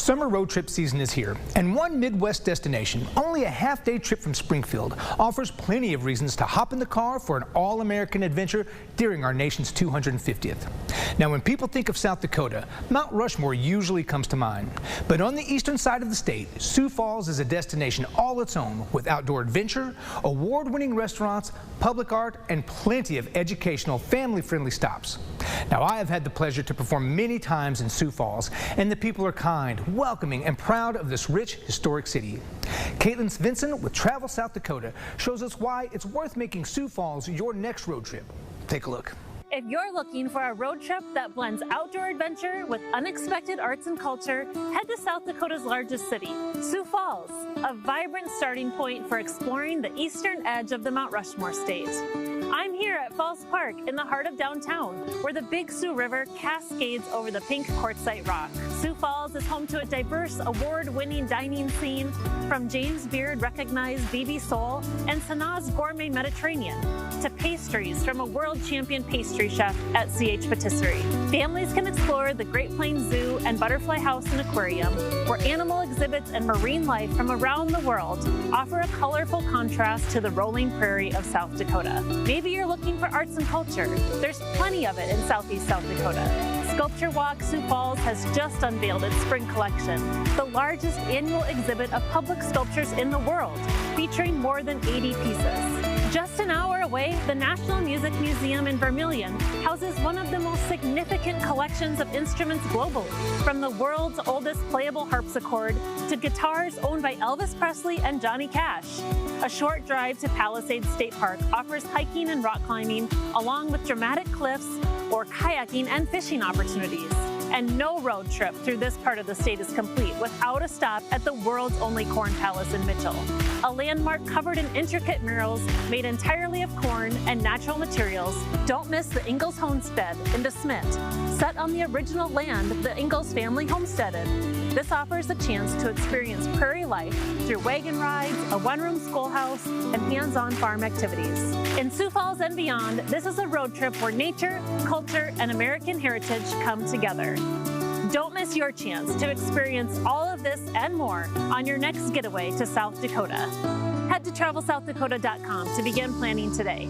Summer road trip season is here, and one Midwest destination, only a half-day trip from Springfield, offers plenty of reasons to hop in the car for an all-American adventure during our nation's 250th. Now, when people think of South Dakota, Mount Rushmore usually comes to mind. But on the eastern side of the state, Sioux Falls is a destination all its own, with outdoor adventure, award-winning restaurants, public art, and plenty of educational, family-friendly stops. Now, I have had the pleasure to perform many times in Sioux Falls, and the people are kind, welcoming, and proud of this rich, historic city. Caitlin Svensson with Travel South Dakota shows us why it's worth making Sioux Falls your next road trip. Take a look. If you're looking for a road trip that blends outdoor adventure with unexpected arts and culture, head to South Dakota's largest city, Sioux Falls, a vibrant starting point for exploring the eastern edge of the Mount Rushmore state. I'm here at Falls Park in the heart of downtown, where the Big Sioux River cascades over the pink quartzite rock. Sioux Falls is home to a diverse, award-winning dining scene, from James Beard-recognized BB Soul and Sanaa's Gourmet Mediterranean, to pastries from a world champion pastry chef at CH Patisserie. Families can explore the Great Plains Zoo and Butterfly House and Aquarium, where animal exhibits and marine life from around the world offer a colorful contrast to the rolling prairie of South Dakota. Maybe you're looking for arts and culture. There's plenty of it in Southeast South Dakota. Sculpture Walk Sioux Falls has just unveiled its spring collection, the largest annual exhibit of public sculptures in the world, featuring more than 80 pieces. Just an hour away, the National Music Museum in Vermilion houses one of the most significant collections of instruments globally, from the world's oldest playable harpsichord to guitars owned by Elvis Presley and Johnny Cash. A short drive to Palisades State Park offers hiking and rock climbing, along with dramatic cliffs or kayaking and fishing opportunities. And no road trip through this part of the state is complete without a stop at the world's only corn palace in Mitchell, a landmark covered in intricate murals made entirely of corn and natural materials. Don't miss the Ingalls Homestead in DeSmet, set on the original land the Ingalls family homesteaded. This offers a chance to experience prairie life through wagon rides, a one-room schoolhouse, and hands-on farm activities. In Sioux Falls and beyond, this is a road trip where nature, culture, and American heritage come together. Don't miss your chance to experience all of this and more on your next getaway to South Dakota. Head to TravelSouthDakota.com to begin planning today.